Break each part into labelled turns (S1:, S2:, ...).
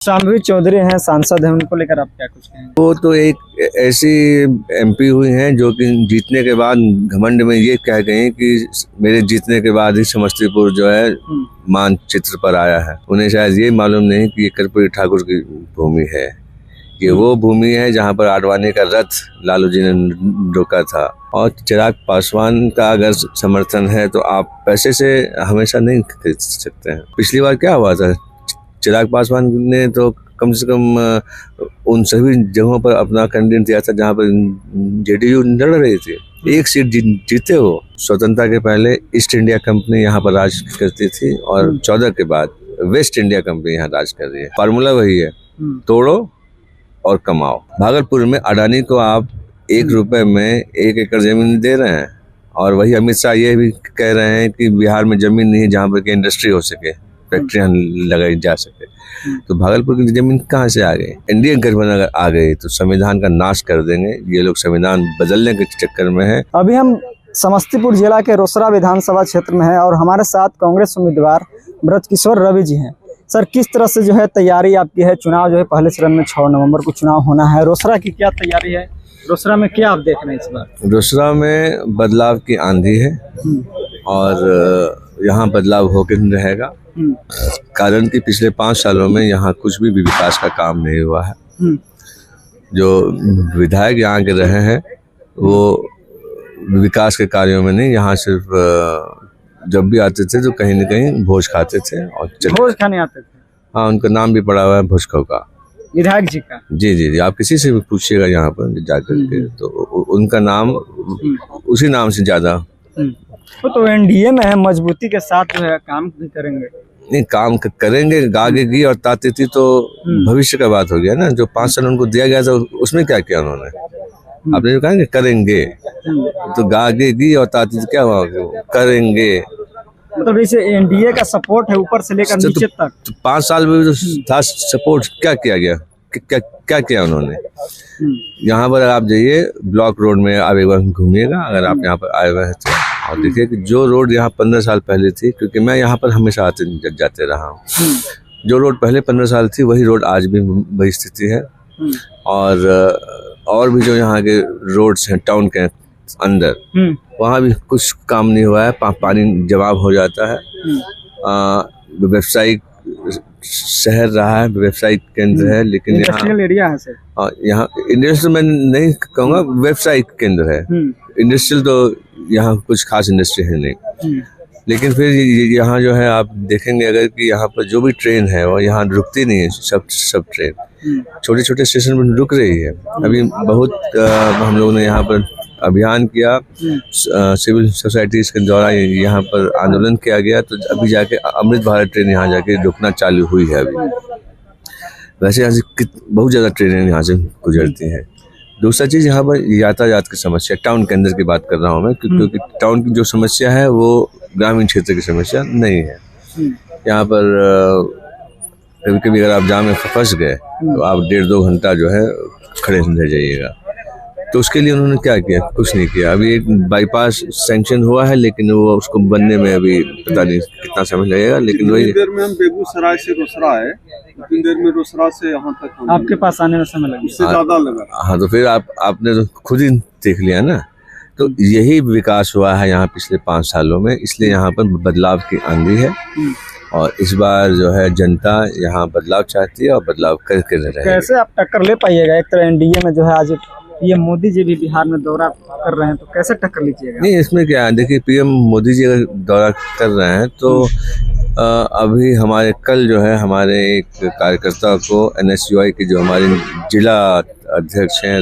S1: शाम्भवी चौधरी हैं, सांसद हैं, उनको लेकर आप क्या कुछ कहेंगे?
S2: वो तो एक ऐसी एमपी हुई हैं जो कि जीतने के बाद घमंड में ये कह गई कि मेरे जीतने के बाद ही समस्तीपुर जो है मानचित्र पर आया है। उन्हें शायद ये मालूम नहीं कि ये कर्पूरी ठाकुर की भूमि है। ये वो भूमि है जहाँ पर आडवाणी का रथ लालू जी ने रोका था। और चिराग पासवान का अगर समर्थन है तो आप पैसे से हमेशा नहीं खरीद सकते हैं। पिछली बार क्या हुआ था, चिराग पासवान ने तो कम से कम उन सभी जगहों पर अपना कैंडिडेट दिया था जहां पर जेडीयू लड़ रही थी। एक सीट जीते हो। स्वतंत्रता के पहले ईस्ट इंडिया कंपनी यहाँ पर राज करती थी और 14 के बाद वेस्ट इंडिया कंपनी यहाँ राज कर रही है। फार्मूला वही है, तोड़ो और कमाओ। भागलपुर में अडानी को आप 1 रुपए में 1 एकड़ जमीन दे रहे हैं और वही अमित शाह ये भी कह रहे हैं कि बिहार में जमीन नहीं है जहाँ पर की इंडस्ट्री हो सके, फैक्ट्रियां लगाई जा सके। तो भागलपुर की जमीन कहाँ से आ गई? इंडिया गठबंधन अगर आ गई तो संविधान का नाश कर देंगे। ये लोग संविधान बदलने के चक्कर में है।
S1: अभी हम समस्तीपुर जिला के रोसड़ा विधानसभा क्षेत्र में हैं और हमारे साथ कांग्रेस उम्मीदवार ब्रजकिशोर रवि जी हैं। सर, किस तरह से जो है तैयारी आपकी है? चुनाव जो है पहले चरण में 6 नवंबर को चुनाव होना है। रोसड़ा की क्या तैयारी है? रोसड़ा में क्या आप देख रहे हैं इस बार?
S2: रोसड़ा में बदलाव की आंधी है और यहाँ बदलाव होकर रहेगा। कारण कि पिछले 5 सालों में यहाँ कुछ भी विकास का काम नहीं हुआ है। जो विधायक यहाँ के रहे हैं वो विकास के कार्यों में नहीं, यहाँ सिर्फ जब भी आते थे तो कहीं न कहीं भोज खाते थे और
S1: भोज खाने आते थे।
S2: हाँ, उनका नाम भी पड़ा हुआ है भोजखो का,
S1: विधायक जी का।
S2: जी, आप किसी से भी पूछिएगा यहाँ पर जाकर के तो उनका नाम उसी नाम से ज्यादा।
S1: वो तो एनडीए में है, मजबूती के साथ जो है काम भी करेंगे।
S2: नहीं, काम करेंगे। गागेगी और तातीती तो भविष्य का बात हो गया ना। जो 5 साल उनको दिया गया था उसमें क्या किया उन्होंने? आपने जो कहा कि करेंगे, तो गागेगी और तातीती क्या हुआ? करेंगे।
S1: मतलब जैसे एनडीए का सपोर्ट है ऊपर से लेकर नीचे तक।
S2: तो 5 साल में जो था सपोर्ट क्या किया गया? क्या किया उन्होंने? यहाँ पर आप जाइए, ब्लॉक रोड में आप एक बार घूमिएगा अगर आप यहाँ पर आए हुए हैं तो, और देखिए कि जो रोड यहाँ 15 साल पहले थी, क्योंकि मैं यहाँ पर हमेशा आते जाते रहा हूँ, जो रोड पहले 15 साल थी वही रोड आज भी वही स्थिति है। और भी जो यहाँ के रोड्स हैं टाउन के अंदर, वहाँ भी कुछ काम नहीं हुआ है। पानी जमाव हो जाता है। व्यावसायिक शहर रहा है, व्यावसायिक केंद्र है, लेकिन
S1: इंडस्ट्रियल एरिया है सर।
S2: यहाँ इंडस्ट्रियल मैं नहीं कहूँगा, व्यावसायिक केंद्र है। इंडस्ट्रियल तो यहाँ कुछ खास इंडस्ट्री है नहीं। लेकिन फिर यहाँ जो है आप देखेंगे अगर कि यहाँ पर जो भी ट्रेन है वो यहाँ रुकती नहीं है। सब ट्रेन छोटे छोटे स्टेशन पर रुक रही है। अभी बहुत हम लोगों ने यहाँ पर अभियान किया, सिविल सोसाइटीज के द्वारा यहाँ पर आंदोलन किया गया, तो अभी जाके अमृत भारत ट्रेन यहाँ जाके रुकना चालू हुई है अभी। वैसे यहाँ से बहुत ज़्यादा ट्रेनें यहाँ से गुजरती हैं। दूसरा चीज़, यहाँ पर यातायात की समस्या, टाउन के अंदर की बात कर रहा हूँ मैं, क्योंकि टाउन की जो समस्या है वो ग्रामीण क्षेत्र की समस्या नहीं है। यहाँ पर कभी कभी अगर आप जाम में फंस गए तो आप 1.5-2 घंटा जो है खड़े रह जाइएगा। तो उसके लिए उन्होंने क्या किया? कुछ नहीं किया। अभी एक बाईपास सैंक्शन हुआ है, लेकिन वो उसको बनने में अभी पता नहीं कितना समय लगेगा। लेकिन वही
S3: देर में हम बेगूसराय से रोसड़ा है, इतनी देर में रोसड़ा से यहाँ तक
S1: आपके पास आने में समय लगा,
S3: उससे ज्यादा लगा।
S2: हाँ, तो फिर आपने तो खुद ही देख लिया ना। तो यही विकास हुआ है यहाँ पिछले 5 सालों में, इसलिए यहाँ पर बदलाव की आंधी है। और इस बार जो है जनता यहाँ बदलाव चाहती है और बदलाव करके रहे।
S1: कैसे आप टक्कर ले पाइएगा? एक तरह एनडीए में जो है आज पीएम मोदी जी भी बिहार में दौरा कर रहे हैं, तो कैसे टक्कर लीजिएगा?
S2: नहीं, इसमें क्या है, देखिए पीएम मोदी जी अगर दौरा कर रहे हैं तो अभी हमारे कल जो है हमारे एक कार्यकर्ता को NSUI के जो हमारे जिला अध्यक्ष हैं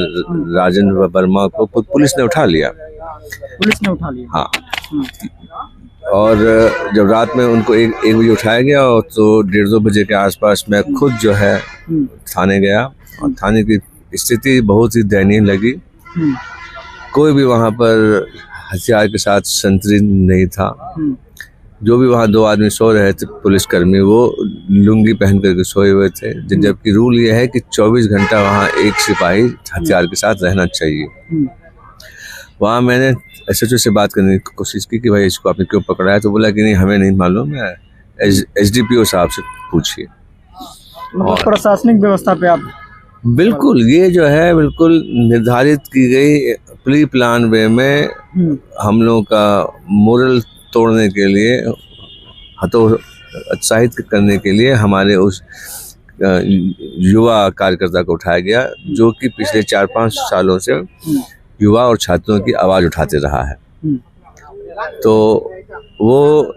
S2: राजेंद्र वर्मा को पुलिस ने उठा लिया।
S1: पुलिस ने उठा लिया?
S2: हाँ। और जब रात में उनको 1 बजे उठाया गया और तो 1:30-2 बजे के आसपास मैं खुद जो है थाने गया और थाने की स्थिति बहुत ही दयनीय लगी। कोई भी वहाँ पर हथियार के साथ संतरी नहीं था। जो भी वहाँ 2 आदमी सो रहे थे पुलिसकर्मी, वो लुंगी पहन करके सोए हुए थे, जबकि रूल ये है कि 24 घंटा वहाँ एक सिपाही हथियार के साथ रहना चाहिए। वहाँ मैंने SHO से बात करने की कोशिश की कि भाई इसको आपने क्यों पकड़ा है, तो बोला कि नहीं हमें नहीं मालूम है, SDPO साहब से पूछिए।
S1: मतलब प्रशासनिक व्यवस्था पे आप
S2: बिल्कुल ये जो है बिल्कुल निर्धारित की गई प्री प्लान वे में हम लोगों का मोरल तोड़ने के लिए हतोत्साहित करने के लिए हमारे उस युवा कार्यकर्ता को उठाया गया जो कि पिछले 4-5 सालों से युवा और छात्रों की आवाज उठाते रहा है। तो वो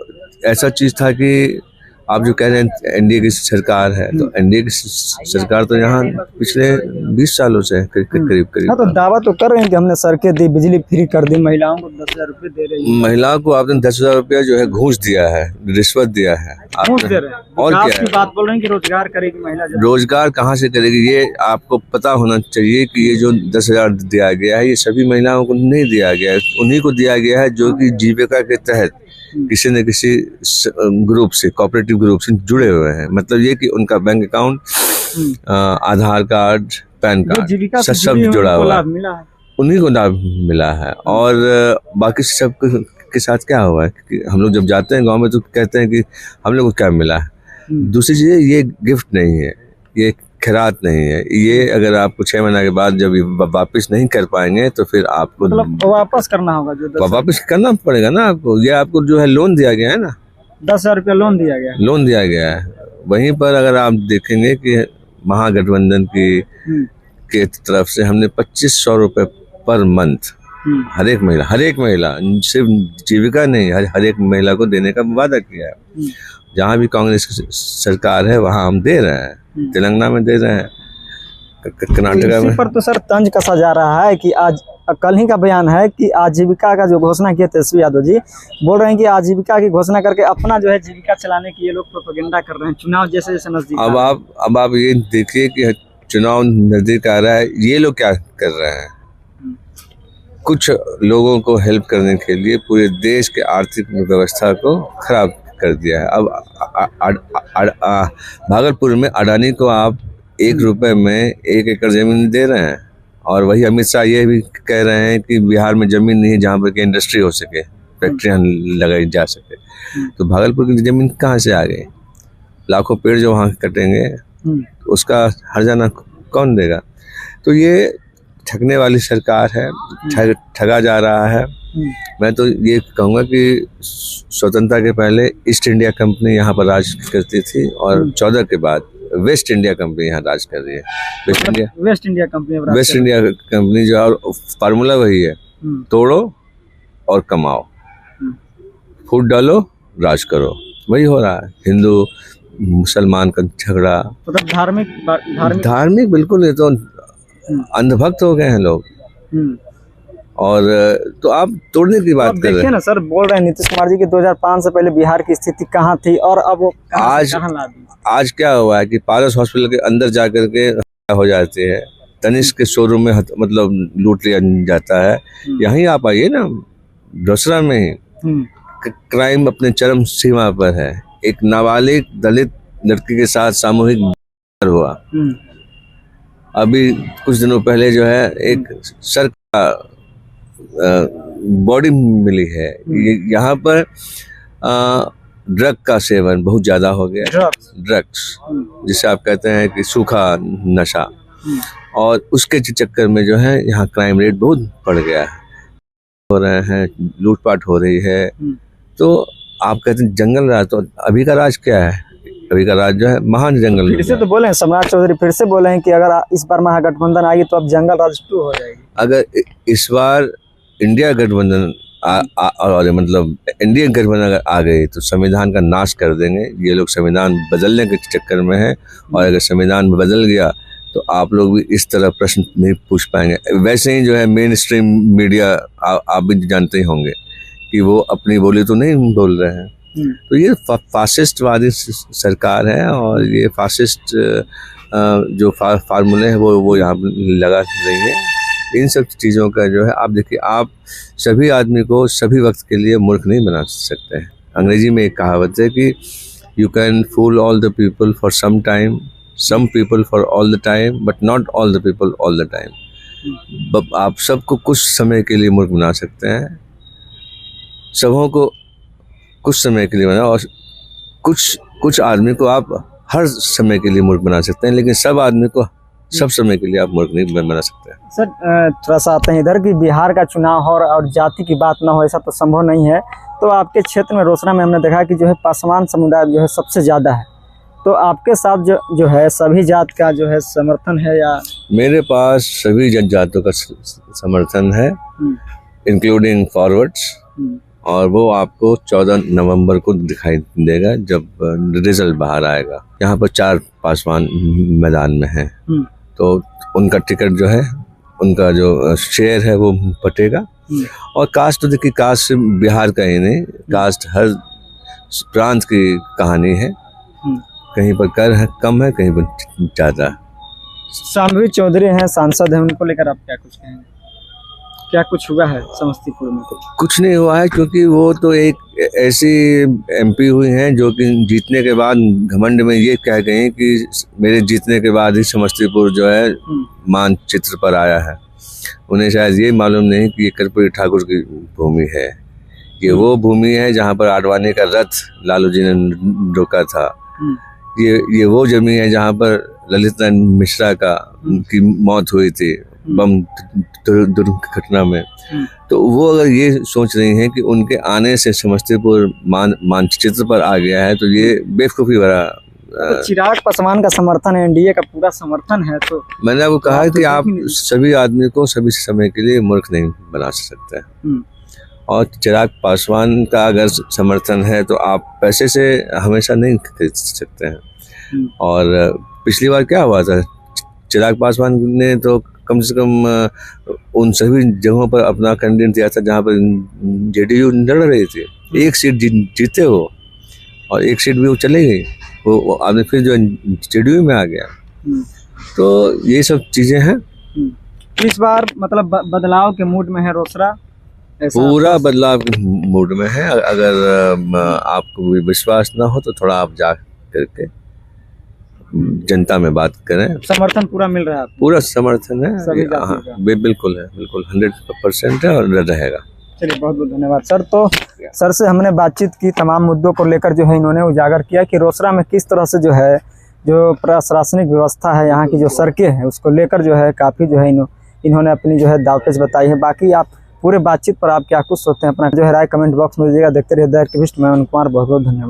S2: ऐसा चीज था कि आप जो कह रहे हैं एनडीए की सरकार है, तो एनडीए की सरकार तो यहाँ पिछले 20 सालों से है करीब
S1: हाँ, तो दावा तो कर रहे हैं कि हमने सड़कें दी, बिजली फ्री कर दी, महिलाओं को 10,000 रुपये दे रही है।
S2: महिलाओं को आपने 10,000 रुपया जो है घूस दिया है, रिश्वत दिया है,
S1: घूस दे रहे हैं।
S2: और
S1: विकास
S2: क्या
S1: की बात बोल रहे हैं कि रोजगार करेगी महिला।
S2: रोजगार कहाँ से करेगी? ये आपको पता होना चाहिए कि ये जो 10,000 दिया गया है ये सभी महिलाओं को नहीं दिया गया है, उन्हीं को दिया गया है जो कि जीविका के तहत किसी न किसी ग्रुप से, कोऑपरेटिव ग्रुप से जुड़े हुए हैं। मतलब ये कि उनका बैंक अकाउंट, आधार कार्ड, पैन कार्ड सब जुड़ा हुआ है, उन्हीं को लाभ मिला है। और बाकी सब के साथ क्या हुआ है कि हम लोग जब जाते हैं गांव में तो कहते हैं कि हम लोग को क्या मिला है। दूसरी चीज़ ये गिफ्ट नहीं है, ये खैरात नहीं है, ये अगर आपको 6 महीने के बाद जब वापस नहीं कर पाएंगे तो फिर आपको
S1: मतलब वापस करना होगा, जो
S2: वापस करना पड़ेगा ना आपको। ये आपको जो है लोन दिया गया है ना,
S1: 10,000 रुपया लोन दिया गया है।
S2: लोन दिया गया है। वहीं पर अगर आप देखेंगे कि महागठबंधन की के तरफ से हमने 2,500 रुपये पर मंथ हर एक महिला सिर्फ जीविका नहीं, हर एक महिला को देने का वादा किया है। जहाँ भी कांग्रेस की सरकार है वहाँ हम दे रहे हैं, तेलंगाना में दे रहे हैं, कर्नाटका में।
S1: पर तो सर तंज कसा जा रहा है कि आज कल ही का बयान है कि आजीविका का जो घोषणा किया तेजस्वी यादव जी बोल रहे हैं कि आजीविका की घोषणा करके अपना जो है जीविका चलाने की ये लोग प्रोपेगेंडा कर रहे हैं, चुनाव जैसे जैसे नजदीक।
S2: अब आप ये देखिए कि चुनाव नजदीक आ रहा है, ये लोग क्या कर रहे हैं? कुछ लोगों को हेल्प करने के लिए पूरे देश के आर्थिक व्यवस्था को खराब कर दिया है। अब भागलपुर में अडानी को आप 1 रुपए में 1 एकड़ जमीन दे रहे हैं, और वही अमित शाह ये भी कह रहे हैं कि बिहार में जमीन नहीं है जहाँ पर कि इंडस्ट्री हो सके, फैक्ट्रियाँ लगाई जा सके। तो भागलपुर की जमीन कहाँ से आ गई? लाखों पेड़ जो वहाँ कटेंगे उसका हर्जाना कौन देगा? तो ये ठगने वाली सरकार है, ठगा जा रहा है। मैं तो ये कहूँगा कि स्वतंत्रता के पहले ईस्ट इंडिया कंपनी यहाँ पर राज करती थी, और 14 के बाद वेस्ट इंडिया कंपनी यहाँ राज कर रही है। वेस्ट इंडिया कंपनी जो है, फार्मूला वही है, तोड़ो और कमाओ, फूट डालो राज करो, वही हो रहा है। हिंदू मुसलमान का झगड़ा,
S1: मतलब
S2: धार्मिक बिल्कुल, ये तो अंधभक्त हो गए हैं लोग। और तो आप तोड़ने की बात कर रहे हैं
S1: ना सर, बोल रहे हैं नीतीश कुमार जी की 2005 से पहले बिहार की स्थिति कहाँ थी और अब वो
S2: आज क्या हुआ है कि पारस हॉस्पिटल के अंदर जाकर के हो जाते हैं, तनिष्क के शोरूम में मतलब लूट लिया जाता है। यहीं आप आइए ना, रोसड़ा में ही क्राइम अपने चरम सीमा पर है। एक नाबालिग दलित लड़की के साथ सामूहिक हुआ। अभी कुछ दिनों पहले जो है एक सर का बॉडी मिली है। यहाँ पर ड्रग का सेवन बहुत ज़्यादा हो गया, ड्रग्स जिसे आप कहते हैं कि सूखा नशा, और उसके चक्कर में जो है यहाँ क्राइम रेट बहुत बढ़ गया है, हो रहे हैं, लूटपाट हो रही है। तो आप कहते हैं जंगल राज, तो अभी का राज क्या है? अभी का राज जो है महान जंगल।
S1: फिर से तो बोले सम्राट चौधरी, फिर से बोले हैं कि अगर इस बार महागठबंधन आएगी तो अब जंगल राज 2 हो जाएगी। अगर
S2: इस बार इंडिया गठबंधन और मतलब इंडिया गठबंधन अगर आ गई तो संविधान का नाश कर देंगे ये लोग। संविधान बदलने के चक्कर में है, और अगर संविधान बदल गया तो आप लोग भी इस तरह प्रश्न नहीं पूछ पाएंगे। वैसे ही जो है मेन स्ट्रीम मीडिया, आप भी जानते ही होंगे कि वो अपनी बोली तो नहीं बोल रहे हैं। तो ये फासिस्टवादी सरकार है, और ये फासिस्ट जो फार्मूले हैं वो यहाँ लगा रही है। इन सब चीज़ों का जो है, आप देखिए, आप सभी आदमी को सभी वक्त के लिए मूर्ख नहीं बना सकते हैं। अंग्रेजी में एक कहावत है कि you can fool all the people for some time, some people for all the time, but not all the people all the time. आप सबको कुछ समय के लिए मूर्ख बना सकते हैं, सबों को कुछ समय के लिए बना, और कुछ आदमी को आप हर समय के लिए मूर्ख बना सकते हैं, लेकिन सब आदमी को सब समय के लिए आप मूर्ख नहीं बना सकते।
S1: सर थोड़ा सा आते हैं इधर कि बिहार का चुनाव हो और जाति की बात ना हो, ऐसा तो संभव नहीं है। तो आपके क्षेत्र में रोसड़ा में हमने देखा कि जो है पासवान समुदाय जो है सबसे ज़्यादा है, तो आपके साथ जो है सभी जात का जो है समर्थन है या?
S2: मेरे पास सभी जनजातों का समर्थन है, इंक्लूडिंग फॉरवर्ड्स, और वो आपको 14 नवंबर को दिखाई देगा जब रिजल्ट बाहर आएगा। यहाँ पर 4 पासवान मैदान में हैं, तो उनका टिकट जो है, उनका जो शेयर है वो बटेगा। और कास्ट तो देखिए, कास्ट बिहार का ही नहीं, कास्ट हर प्रांत की कहानी है, कहीं पर कम है, कहीं पर ज़्यादा है।
S1: शाम्भवी चौधरी हैं, सांसद हैं, उनको लेकर आप क्या कुछ कहेंगे? क्या कुछ हुआ है समस्तीपुर में?
S2: कुछ नहीं हुआ है, क्योंकि वो तो एक ऐसी एमपी हुई हैं जो कि जीतने के बाद घमंड में ये कह गई कि मेरे जीतने के बाद ही समस्तीपुर जो है मानचित्र पर आया है। उन्हें शायद ये मालूम नहीं कि ये कर्पूरी ठाकुर की भूमि है, ये वो भूमि है जहाँ पर आडवाणी का रथ लालू जी ने रोका था, ये वो जमीन है जहाँ पर ललित नारायण मिश्रा की मौत हुई थी बम दुर्घटना में। तो वो अगर ये सोच रही हैं कि उनके आने से समस्तीपुर मानचित्र पर आ गया है, तो ये बेवकूफ़ी भरा।
S1: तो चिराग पासवान का समर्थन है, एनडीए का पूरा समर्थन है, तो
S2: मैंने आपको कहा कि आप सभी आदमी को सभी समय के लिए मूर्ख नहीं बना सकते हैं। और चिराग पासवान का अगर समर्थन है तो आप पैसे से हमेशा नहीं खरीद सकते हैं। और पिछली बार क्या हुआ था, चिराग पासवान ने तो कम से कम उन सभी जगहों पर अपना कैंडिडेट दिया था जहाँ पर जेडीयू लड़ रही थी। एक सीट जीते वो, और एक सीट भी वो चले गई, वो आदमी फिर जो जेडीयू में आ गया। तो ये सब चीज़ें हैं।
S1: इस बार मतलब बदलाव के मूड में है रोसड़ा,
S2: पूरा बदलाव के मूड में है। अगर आपको विश्वास ना हो तो थोड़ा आप जा करके जनता में बात करें। समर्थन
S1: पूरा मिल रहा है?
S2: पूरा समर्थन है,
S1: हाँ
S2: बिल्कुल है, बिल्कुल 100% है और रहेगा।
S1: चलिए, बहुत बहुत धन्यवाद सर। तो सर से हमने बातचीत की, तमाम मुद्दों को लेकर जो है इन्होंने उजागर किया कि रोसड़ा में किस तरह से जो है जो प्रशासनिक व्यवस्था है, यहाँ की जो सड़कें हैं, उसको लेकर जो है काफ़ी जो है इन्होंने अपनी जो है दावपेच बताई है। बाकी आप पूरे बातचीत पर आप क्या कुछ सोचते हैं, अपना जो है राय कमेंट बॉक्स में दीजिएगा। देखते रहिए द एक्टिविस्ट, मैं अरुण कुमार, बहुत बहुत धन्यवाद।